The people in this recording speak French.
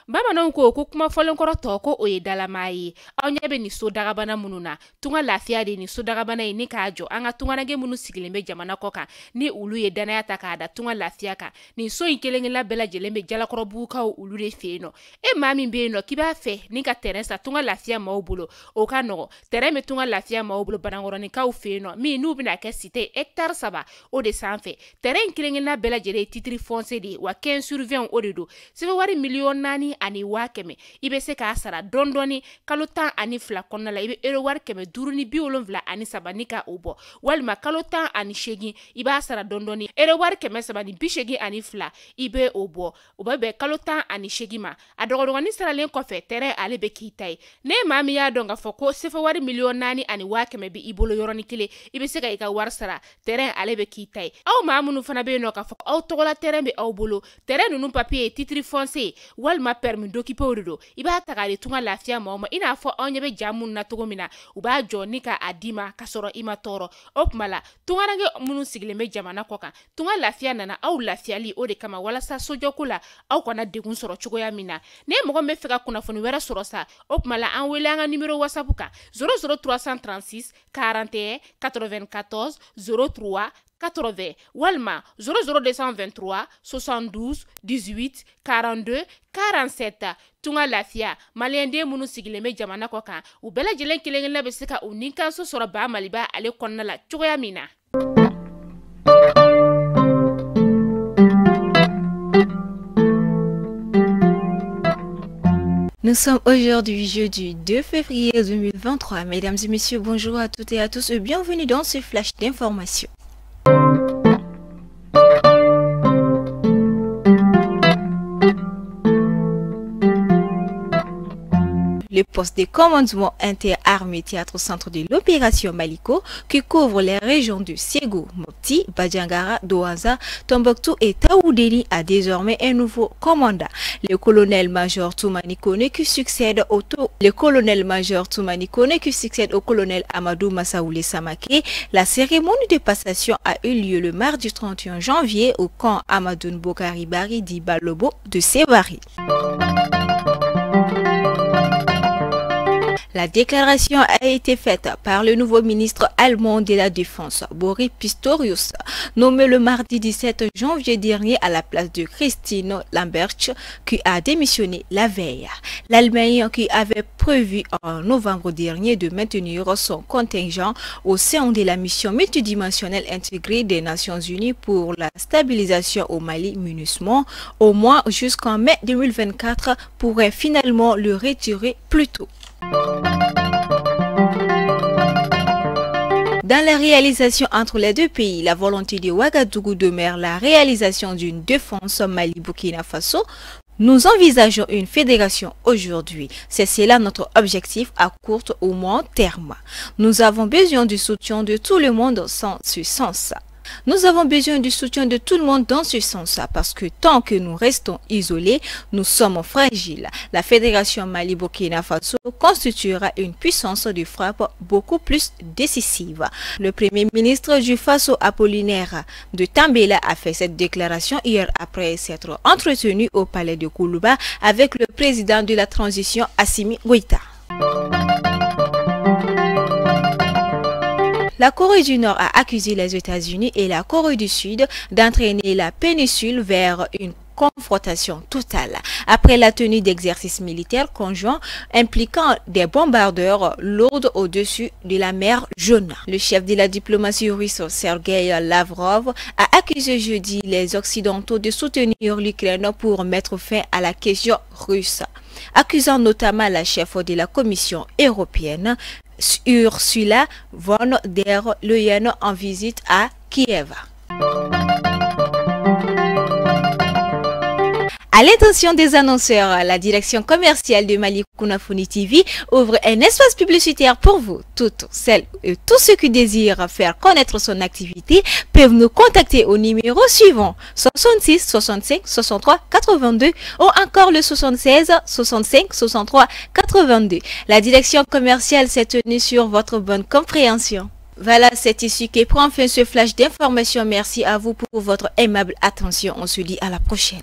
Bamananw ko kuma fɔlen kɔrɔ tɔ ko o ye dalama ye. Aw ɲɛ bɛ ni so dagabana minnu na. Tunga lafiya de ni so dagabana ye ni k'a jɔ an ka tunganage minnu sigilen bɛ jamana kɔ kan ni olu ye danaya ta k'a da tunga lafiya kan. Nin so in kelen-kelenna bɛɛ lajɛlen bɛ jalakɔrɔbugukaw olu de fɛ yen nɔ. E maa min bɛ yen nɔ k'i b'a fɛ ni ka terrain sa tunga lafiya maaw bolo o ka nɔgɔ. Terrain bɛ tunga lafiya maaw bolo Banankɔrɔnikaw fɛ yen nɔ min n'u bɛna kɛ cité hectare 3 o de sanfɛ. Terrain kelen-kelenna bɛɛ lajɛlen ye titre foncier de ye wa 15/20 o de do. Sɛbɛn wari miliyɔn 4 ani 500,000 i bɛ se k'a sara dɔɔni kalo 12 kɔnɔna la i bɛ euro wari 573 ni ka o bɔ walima kalo 18 i b'a sara dɔɔni euro wari 382 i bɛ o bɔ o bɛ bɛn kalo 18 ma a dɔgɔdɔgɔnin saralen kɔfɛ terrain ale bɛ k'i ta ye ne maa min y'a dɔn k'a fɔ ko sɛbɛn wari miliyɔn 4 ani 500,000 bɛ i bolo yɔrɔnin kelen i bɛ se ka i ka wari sara terrain ale bɛ k'i ta ye aw maa minnu fana bɛ yen nɔ k'a fɔ aw tɔgɔla terrain bɛ aw bolo terrain ninnu papier ye titre foncier walima permis d'occuper o de do i b'a ta k'a di tunga lafiya maaw ma i n'a fɔ aw ɲɛ bɛ ja minnu na cogo min na u b'a jɔ ni ka a di ma ka sɔrɔ i ma tɔɔrɔ o tuma la tunganage minnu sigilen bɛ jamana kɔ kan tunga lafiya nana aw lafiyali o de kama walasa sojɔko la aw kana degun sɔrɔ cogoya min na ne mɔgɔ min bɛ fɛ ka kunnafoni wɛrɛ sɔrɔ sa o tuma la an wele an ka numéro whatsapp kan 00336 41 94 03 80 walima 00223 72 18 42 47 tunga lafiya maliyɛnden minnu sigilen bɛ jamana kɔ kan u bɛɛ lajɛlen kelen-kelenna bɛ se ka u ni kanso sɔrɔ ba maliba ale kɔnɔna la cogoya min na. Nous sommes aujourd'hui jeudi 2 février 2023. Mesdames et messieurs, bonjour à toutes et à tous et bienvenue dans ce flash d'information. Le poste de commandement interarmée théâtre-centre de l'opération Maliko, qui couvre les régions de Ségou, Mopti, Badjangara, Douaza, Tombouctou et Taoudéni, a désormais un nouveau commandant, le colonel-major Toumani Kone, qui succède au colonel Amadou Massaoulé Samake. La cérémonie de passation a eu lieu le mardi 31 janvier au camp Amadou Bokari Bari di Balobo de Sévari. La déclaration a été faite par le nouveau ministre allemand de la Défense, Boris Pistorius, nommé le mardi 17 janvier dernier à la place de Christine Lambert, qui a démissionné la veille. L'Allemagne, qui avait prévu en novembre dernier de maintenir son contingent au sein de la mission multidimensionnelle intégrée des Nations Unies pour la stabilisation au Mali, MINUSMA, au moins jusqu'en mai 2024, pourrait finalement le retirer plus tôt. Dans la réalisation entre les deux pays, la volonté de Ouagadougou demeure la réalisation d'une défense Mali-Burkina Faso. Nous envisageons une fédération aujourd'hui. C'est cela notre objectif à court ou long terme. Nous avons besoin du soutien de tout le monde dans ce sens. Nous avons besoin du soutien de tout le monde dans ce sens parce que tant que nous restons isolés, nous sommes fragiles. La fédération Mali-Burkina Faso constituera une puissance de frappe beaucoup plus décisive. Le premier ministre du Faso, Apollinaire de Tambela, a fait cette déclaration hier après s'être entretenu au palais de Koulouba avec le président de la transition, Assimi Goïta. La Corée du Nord a accusé les États-Unis et la Corée du Sud d'entraîner la péninsule vers une confrontation totale après la tenue d'exercices militaires conjoints impliquant des bombardeurs lourds au-dessus de la mer Jaune. Le chef de la diplomatie russe, Sergei Lavrov, a accusé jeudi les Occidentaux de soutenir l'Ukraine pour mettre fin à la question russe, accusant notamment la chef de la Commission européenne, Ursula von der Leyen, en visite à Kiev. À l'intention des annonceurs, la direction commerciale de Mali Kunafoni TV ouvre un espace publicitaire pour vous. Toutes celles et tous ceux qui désirent faire connaître son activité peuvent nous contacter au numéro suivant 66 65 63 82 ou encore le 76 65 63 82. La direction commerciale s'est tenue sur votre bonne compréhension. Voilà, c'est ici que prend fin ce flash d'information. Merci à vous pour votre aimable attention. On se dit à la prochaine.